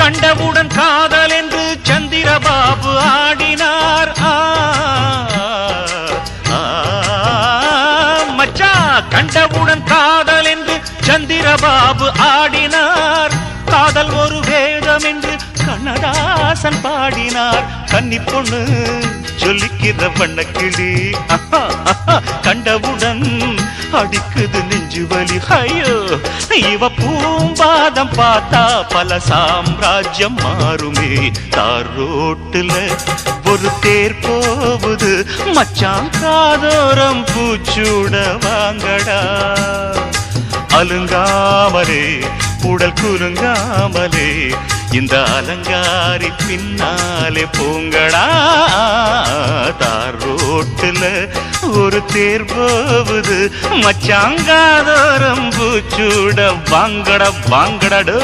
கண்டவுடன் காதல் என்று சந்திரபாபு ஆடினார். மச்சா, கண்டவுடன் காதல் என்று சந்திரபாபு ஆடினார். காதல் ஒரு வேதம் என்று கண்ணதாசன் பாடினார். கன்னி பொண்ணு சொல்லிக்கிற வண்ணக்கிளி கண்டவுடன் அடிக்குது நெஞ்சு வலி. ஐயோ, இவ பூம்பாதம் பார்த்தா பல சாம்ராஜ்யம் மாறுமே. தார் ரோட்டுல ஒரு தேர் போகுது, மச்சான் காதோரம் பூச்சூட வாங்கடா. அலுங்காமலே உடல் குலுங்காமலே இந்த அலங்காரி பின்னாலே போங்கடா. தார் ரோட்டுல ஒரு தேர் போகுது, மச்சாங்காதோரம் பூச்சூட வாங்கட வாங்கடா.